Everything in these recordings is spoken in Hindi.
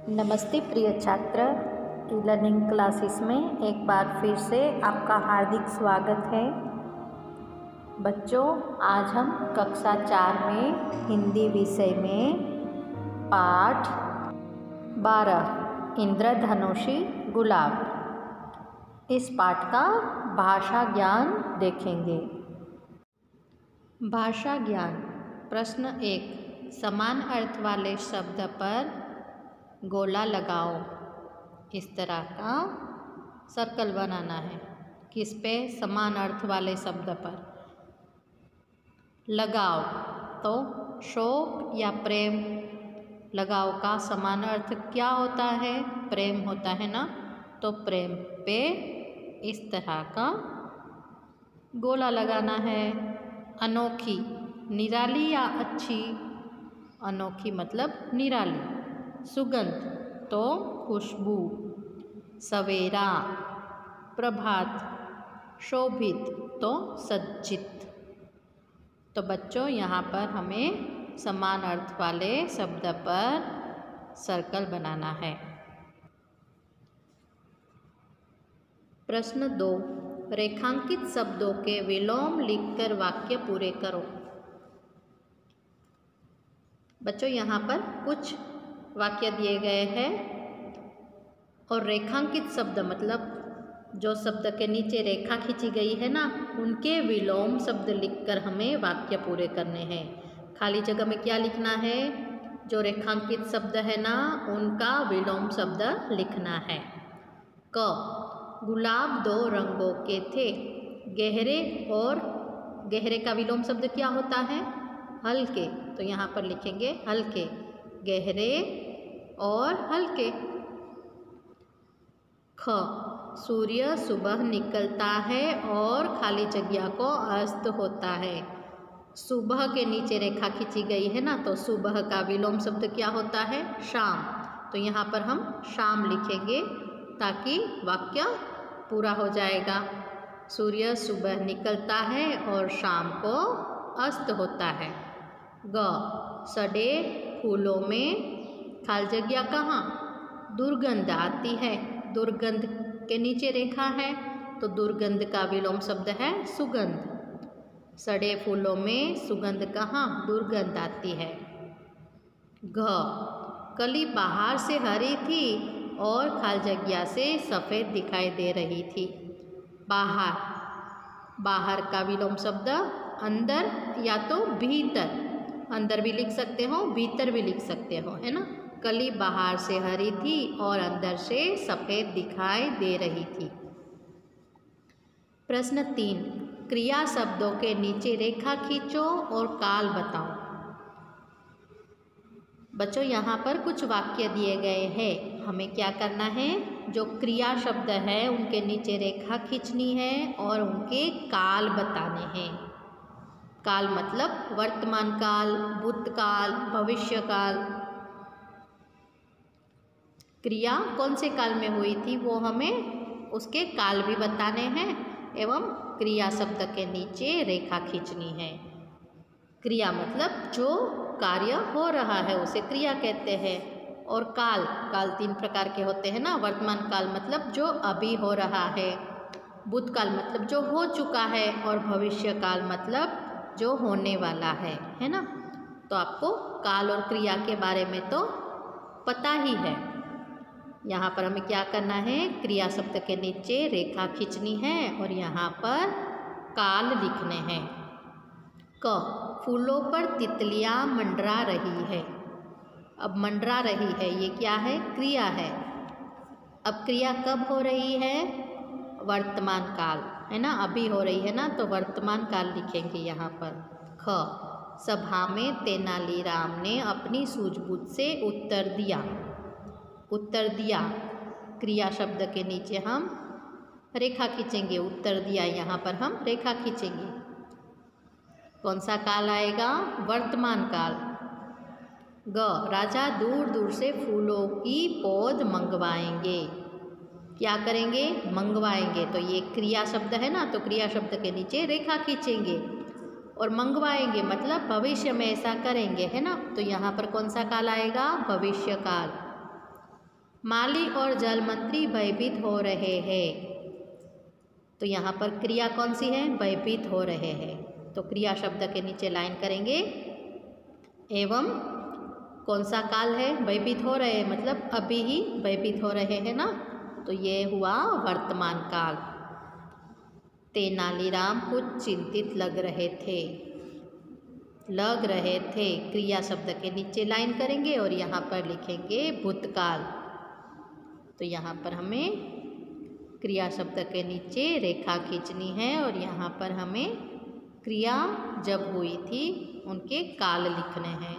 नमस्ते प्रिय छात्र, ई लर्निंग क्लासेस में एक बार फिर से आपका हार्दिक स्वागत है। बच्चों, आज हम कक्षा 4 में हिंदी विषय में पाठ 12 इंद्रधनुषी गुलाब, इस पाठ का भाषा ज्ञान देखेंगे। भाषा ज्ञान प्रश्न 1, समान अर्थ वाले शब्द पर गोला लगाओ। इस तरह का सर्कल बनाना है। किस पे? समान अर्थ वाले शब्द पर। लगाओ तो शोक या प्रेम। लगाओ का समान अर्थ क्या होता है? प्रेम होता है ना। तो प्रेम पे इस तरह का गोला लगाना है। अनोखी, निराली या अच्छी। अनोखी मतलब निराली। सुगंध तो खुशबू। सवेरा, प्रभात। शोभित तो सज्जित। तो बच्चों, यहाँ पर हमें समान अर्थ वाले शब्द पर सर्कल बनाना है। प्रश्न 2, रेखांकित शब्दों के विलोम लिखकर वाक्य पूरे करो। बच्चों, यहाँ पर कुछ वाक्य दिए गए हैं और रेखांकित शब्द मतलब जो शब्द के नीचे रेखा खींची गई है ना, उनके विलोम शब्द लिखकर हमें वाक्य पूरे करने हैं। खाली जगह में क्या लिखना है? जो रेखांकित शब्द है ना, उनका विलोम शब्द लिखना है। क, गुलाब 2 रंगों के थे। गहरे और गहरे का विलोम शब्द क्या होता है? हल्के। तो यहाँ पर लिखेंगे हल्के। गहरे और हल्के। ख, सूर्य सुबह निकलता है और खाली जगह को अस्त होता है। सुबह के नीचे रेखा खींची गई है ना, तो सुबह का विलोम शब्द क्या होता है? शाम। तो यहाँ पर हम शाम लिखेंगे ताकि वाक्य पूरा हो जाएगा। सूर्य सुबह निकलता है और शाम को अस्त होता है। ग, सड़े फूलों में खाली जगह कहाँ? दुर्गंध आती है। दुर्गंध के नीचे रेखा है तो दुर्गंध का विलोम शब्द है सुगंध। सड़े फूलों में सुगंध कहाँ? दुर्गंध आती है। घ, कली बाहर से हरी थी और खाली जगह से सफ़ेद दिखाई दे रही थी। बाहर, बाहर का विलोम शब्द अंदर या तो भीतर। अंदर भी लिख सकते हो, भीतर भी लिख सकते हो, है ना। कली बाहर से हरी थी और अंदर से सफ़ेद दिखाई दे रही थी। प्रश्न 3, क्रिया शब्दों के नीचे रेखा खींचो और काल बताओ। बच्चों, यहाँ पर कुछ वाक्य दिए गए हैं। हमें क्या करना है? जो क्रिया शब्द है उनके नीचे रेखा खींचनी है और उनके काल बताने हैं। काल मतलब वर्तमान काल, भूतकाल, भविष्य काल। क्रिया कौन से काल में हुई थी वो हमें उसके काल भी बताने हैं एवं क्रिया शब्द के नीचे रेखा खींचनी है। क्रिया मतलब जो कार्य हो रहा है उसे क्रिया कहते हैं। और काल, काल 3 प्रकार के होते हैं ना। वर्तमान काल मतलब जो अभी हो रहा है। भूतकाल मतलब जो हो चुका है। और भविष्य काल मतलब जो होने वाला है ना। तो आपको काल और क्रिया के बारे में तो पता ही है। यहाँ पर हमें क्या करना है? क्रिया शब्द के नीचे रेखा खींचनी है और यहाँ पर काल लिखने हैं। क, फूलों पर तितलियाँ मंडरा रही है। अब मंडरा रही है ये क्या है? क्रिया है। अब क्रिया कब हो रही है? वर्तमान काल, है ना। अभी हो रही है ना, तो वर्तमान काल लिखेंगे यहाँ पर। ख, सभा में तेनालीराम ने अपनी सूझबूझ से उत्तर दिया। उत्तर दिया, क्रिया शब्द के नीचे हम रेखा खींचेंगे। उत्तर दिया, यहाँ पर हम रेखा खींचेंगे। कौन सा काल आएगा? वर्तमान काल। ग, राजा दूर दूर से फूलों की पौध मंगवाएंगे। क्या करेंगे? मंगवाएंगे। तो ये क्रिया शब्द है ना, तो क्रिया शब्द के नीचे रेखा खींचेंगे। और मंगवाएंगे मतलब भविष्य में ऐसा करेंगे, है ना। तो यहाँ पर कौन सा काल आएगा? भविष्य काल। माली और जल मंत्री भयभीत हो रहे हैं। तो यहाँ पर क्रिया कौन सी है? भयभीत हो रहे हैं। तो क्रिया शब्द के नीचे लाइन करेंगे। एवं कौन सा काल है? भयभीत हो रहे हैं मतलब अभी ही भयभीत हो रहे हैं ना, तो ये हुआ वर्तमान काल। तेनालीराम कुछ चिंतित लग रहे थे। क्रिया शब्द के नीचे लाइन करेंगे और यहाँ पर लिखेंगे भूतकाल। तो यहाँ पर हमें क्रिया शब्द के नीचे रेखा खींचनी है और यहाँ पर हमें क्रिया जब हुई थी उनके काल लिखने हैं।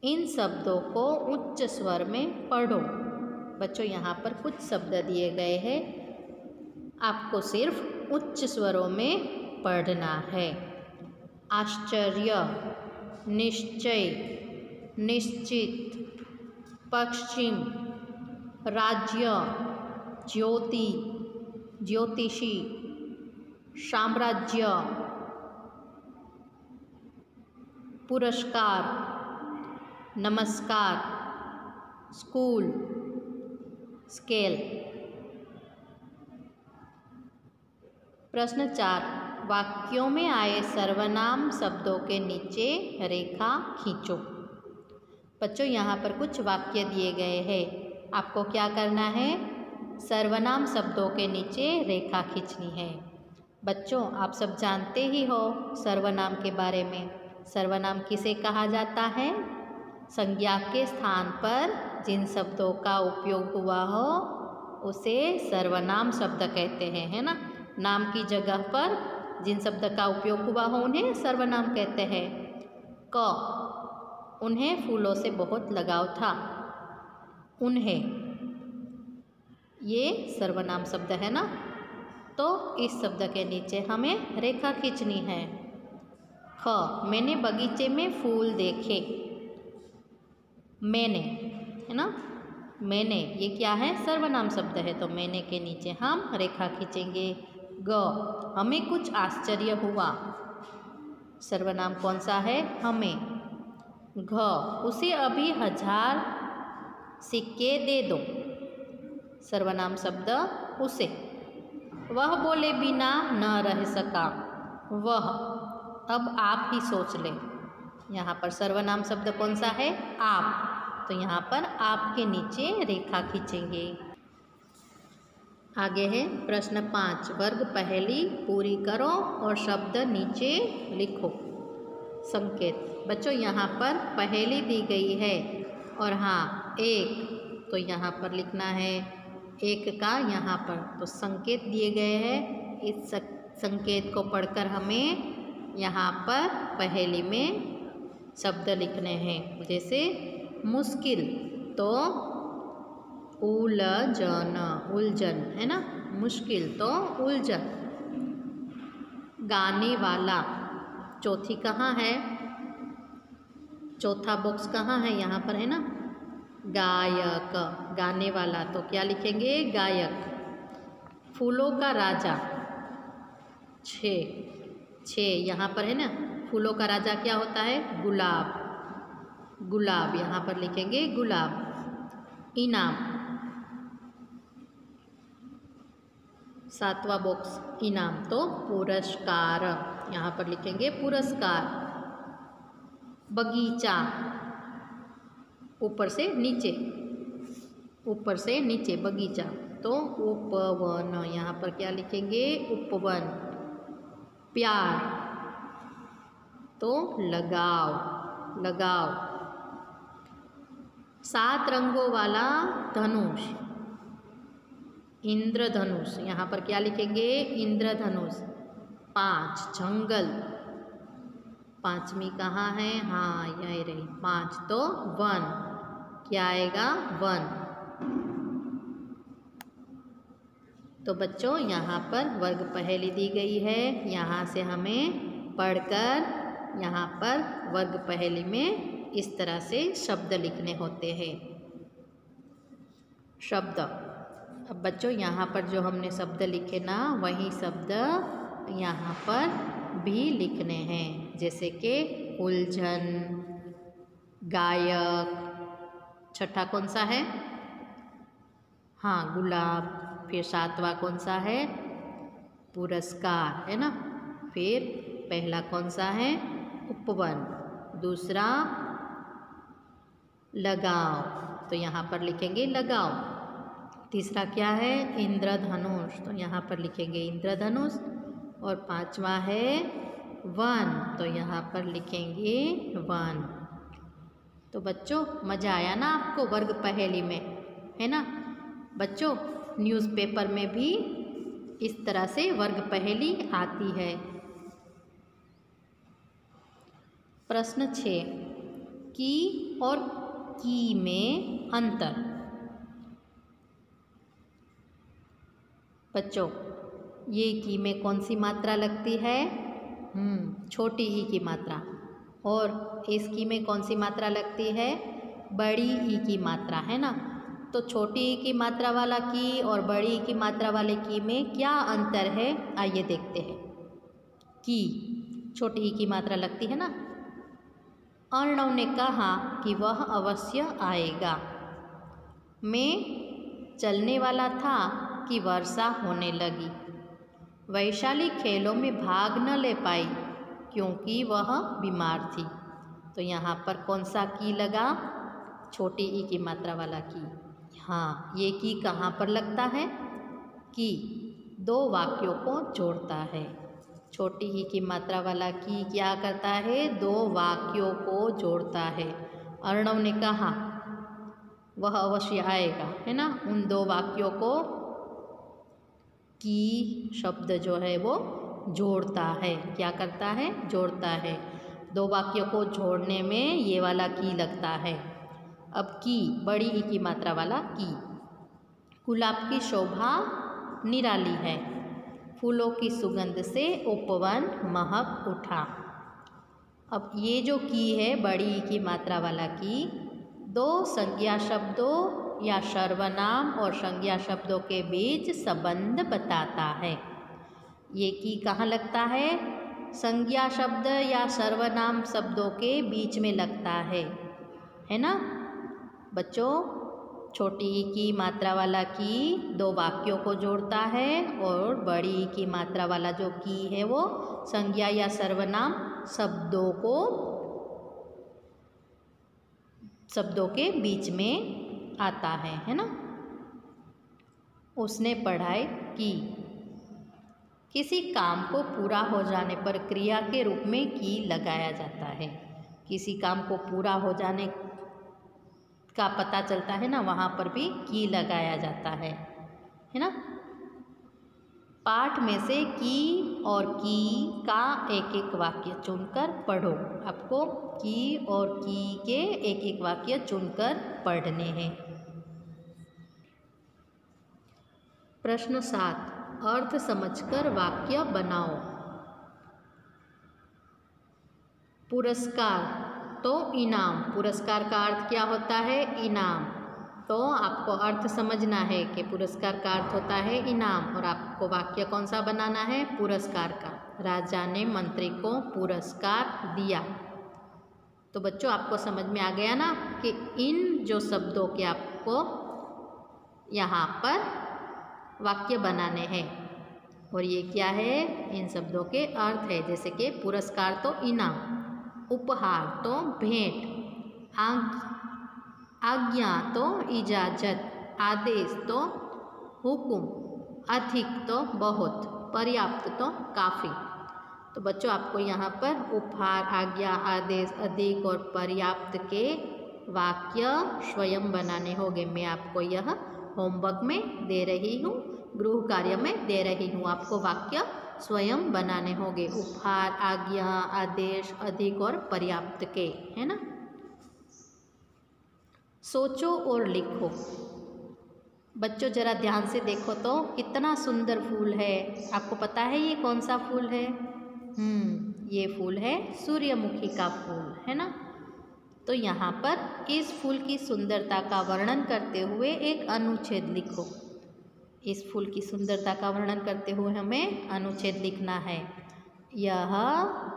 इन शब्दों को उच्च स्वर में पढ़ो। बच्चों यहाँ पर कुछ शब्द दिए गए हैं, आपको सिर्फ उच्च स्वरों में पढ़ना है। आश्चर्य, निश्चय, निश्चित, पश्चिम, राज्य, ज्योति, ज्योतिषी, साम्राज्य, पुरस्कार, नमस्कार, स्कूल, स्केल। प्रश्न 4, वाक्यों में आए सर्वनाम शब्दों के नीचे रेखा खींचो। बच्चों यहाँ पर कुछ वाक्य दिए गए हैं, आपको क्या करना है? सर्वनाम शब्दों के नीचे रेखा खींचनी है। बच्चों आप सब जानते ही हो सर्वनाम के बारे में। सर्वनाम किसे कहा जाता है? संज्ञा के स्थान पर जिन शब्दों का उपयोग हुआ हो उसे सर्वनाम शब्द कहते हैं, है ना। नाम की जगह पर जिन शब्द का उपयोग हुआ हो उन्हें सर्वनाम कहते हैं। क, उन्हें फूलों से बहुत लगाव था। उन्हें, ये सर्वनाम शब्द है ना, तो इस शब्द के नीचे हमें रेखा खींचनी है। ख, मैंने बगीचे में फूल देखे। मैंने, है ना, मैंने, ये क्या है? सर्वनाम शब्द है, तो मैंने के नीचे हम रेखा खींचेंगे। ग, हमें कुछ आश्चर्य हुआ। सर्वनाम कौन सा है? हमें। घ, उसे अभी 1000 सिक्के दे दो। सर्वनाम शब्द उसे। वह बोले बिना न रह सका। वह, अब आप ही सोच लें। यहाँ पर सर्वनाम शब्द कौन सा है? आप। तो यहाँ पर आप के नीचे रेखा खींचेंगे। आगे है प्रश्न 5, वर्ग पहेली पूरी करो और शब्द नीचे लिखो। संकेत। बच्चों यहाँ पर पहेली दी गई है और हाँ एक, तो यहाँ पर लिखना है एक का यहाँ पर, तो संकेत दिए गए हैं। इस संकेत को पढ़कर हमें यहाँ पर पहेली में शब्द लिखने हैं। जैसे मुश्किल, तो उलझन, उलझन, है ना, मुश्किल तो उलझन। गाने वाला, चौथी कहाँ है? चौथा बॉक्स कहाँ है? यहाँ पर है ना। गायक, गाने वाला, तो क्या लिखेंगे? गायक। फूलों का राजा, 6 यहाँ पर है ना। फूलों का राजा क्या होता है? गुलाब। गुलाब, यहाँ पर लिखेंगे गुलाब। इनाम, 7वां बॉक्स इनाम, तो पुरस्कार, यहाँ पर लिखेंगे पुरस्कार। बगीचा, ऊपर से नीचे, ऊपर से नीचे बगीचा, तो उपवन, यहाँ पर क्या लिखेंगे? उपवन। प्यार, तो लगाव, लगाव। 7 रंगों वाला धनुष, इंद्रधनुष, यहाँ पर क्या लिखेंगे? इंद्रधनुष। 5 जंगल, 5वीं कहाँ है? हाँ यही रही 5, तो वन, क्या आएगा? वन। तो बच्चों यहाँ पर वर्ग पहेली दी गई है, यहाँ से हमें पढ़कर यहाँ पर वर्ग पहेली में इस तरह से शब्द लिखने होते हैं। शब्द, अब बच्चों यहाँ पर जो हमने शब्द लिखे ना, वही शब्द यहाँ पर भी लिखने हैं। जैसे कि उलझन, गायक, छठा कौन सा है? हाँ, गुलाब। फिर सातवां कौन सा है? पुरस्कार, है ना। फिर पहला कौन सा है? उपवन। दूसरा लगाओ, तो यहाँ पर लिखेंगे लगाओ। तीसरा क्या है? इंद्रधनुष, तो यहाँ पर लिखेंगे इंद्रधनुष। और पांचवा है वन, तो यहाँ पर लिखेंगे वन। तो बच्चों मज़ा आया ना आपको वर्ग पहेली में, है ना। बच्चों न्यूज़पेपर में भी इस तरह से वर्ग पहेली आती है। प्रश्न 6, की और की में अंतर। बच्चों ये की में कौन सी मात्रा लगती है? छोटी ई की मात्रा। और इस की में कौन सी मात्रा लगती है? बड़ी ई की मात्रा, है ना। तो छोटी ई की मात्रा वाला की और बड़ी ई की मात्रा वाले की में क्या अंतर है, आइए देखते हैं। की छोटी ई की मात्रा लगती है ना। अर्णव ने कहा कि वह अवश्य आएगा। मैं चलने वाला था कि वर्षा होने लगी। वैशाली खेलों में भाग न ले पाई क्योंकि वह बीमार थी। तो यहाँ पर कौन सा की लगा? छोटी ई की मात्रा वाला की। हाँ, ये की कहाँ पर लगता है? की दो वाक्यों को जोड़ता है। छोटी ई की मात्रा वाला की क्या करता है? दो वाक्यों को जोड़ता है। अर्णव ने कहा वह अवश्य आएगा, है ना। उन दो वाक्यों को की शब्द जो है वो जोड़ता है। क्या करता है? जोड़ता है। दो वाक्यों को जोड़ने में ये वाला की लगता है। अब की बड़ी ई की मात्रा वाला की। गुलाब की शोभा निराली है, फूलों की सुगंध से उपवन महक उठा। अब ये जो की है बड़ी ई की मात्रा वाला की, दो संज्ञा शब्दों या सर्वनाम और संज्ञा शब्दों के बीच संबंध बताता है। ये की कहाँ लगता है? संज्ञा शब्द या सर्वनाम शब्दों के बीच में लगता है ना। बच्चों छोटी ई की मात्रा वाला की दो वाक्यों को जोड़ता है और बड़ी ई की मात्रा वाला जो की है वो संज्ञा या सर्वनाम शब्दों के बीच में आता है ना। उसने पढ़ाई की। किसी काम को पूरा हो जाने पर क्रिया के रूप में की लगाया जाता है। किसी काम को पूरा हो जाने का पता चलता है ना, वहाँ पर भी की लगाया जाता है ना। पाठ में से की और की का एक एक वाक्य चुनकर पढ़ो। आपको की और की के एक एक वाक्य चुनकर पढ़ने हैं। प्रश्न 7, अर्थ समझकर वाक्य बनाओ। पुरस्कार तो इनाम। पुरस्कार का अर्थ क्या होता है? इनाम। तो आपको अर्थ समझना है कि पुरस्कार का अर्थ होता है इनाम। और आपको वाक्य कौन सा बनाना है? पुरस्कार का। राजा ने मंत्री को पुरस्कार दिया। तो बच्चों आपको समझ में आ गया ना कि इन जो शब्दों के आपको यहाँ पर वाक्य बनाने हैं। और ये क्या है? इन शब्दों के अर्थ है। जैसे कि पुरस्कार तो इनाम, उपहार तो भेंट, आज्ञा तो इजाज़त, आदेश तो हुक्म, अधिक तो बहुत, पर्याप्त तो काफ़ी। तो बच्चों आपको यहाँ पर उपहार, आज्ञा, आदेश, अधिक और पर्याप्त के वाक्य स्वयं बनाने होंगे। मैं आपको यह होमवर्क में दे रही हूँ, गृह कार्य में दे रही हूँ। आपको वाक्य स्वयं बनाने होंगे। उपहार, आज्ञा, आदेश, अधिक और पर्याप्त के, है ना। सोचो और लिखो। बच्चों जरा ध्यान से देखो तो कितना सुंदर फूल है। आपको पता है ये कौन सा फूल है? ये फूल है सूर्यमुखी का फूल, है ना। तो यहाँ पर इस फूल की सुंदरता का वर्णन करते हुए एक अनुच्छेद लिखो। इस फूल की सुंदरता का वर्णन करते हुए हमें अनुच्छेद लिखना है। यह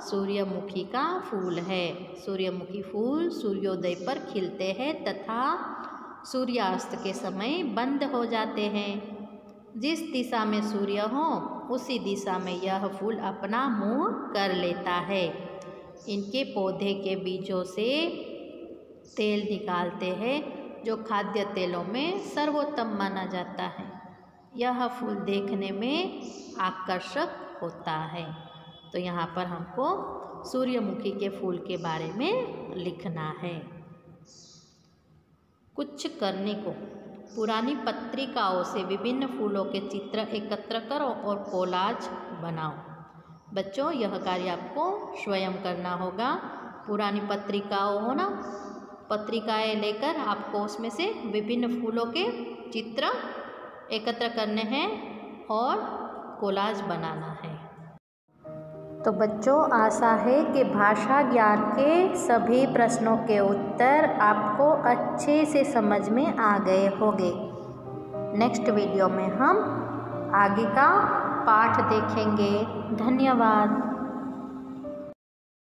सूर्यमुखी का फूल है। सूर्यमुखी फूल सूर्योदय पर खिलते हैं तथा सूर्यास्त के समय बंद हो जाते हैं। जिस दिशा में सूर्य हो उसी दिशा में यह फूल अपना मुंह कर लेता है। इनके पौधे के बीजों से तेल निकालते हैं जो खाद्य तेलों में सर्वोत्तम माना जाता है। यह फूल देखने में आकर्षक होता है। तो यहाँ पर हमको सूर्यमुखी के फूल के बारे में लिखना है। कुछ करने को, पुरानी पत्रिकाओं से विभिन्न फूलों के चित्र एकत्र करो और कोलाज बनाओ। बच्चों, यह कार्य आपको स्वयं करना होगा। पुरानी पत्रिकाओं हो ना, पत्रिकाएं लेकर आपको उसमें से विभिन्न फूलों के चित्र एकत्र करने हैं और कोलाज बनाना है। तो बच्चों, आशा है कि भाषा ज्ञान के सभी प्रश्नों के उत्तर आपको अच्छे से समझ में आ गए होंगे। नेक्स्ट वीडियो में हम आगे का पाठ देखेंगे। धन्यवाद।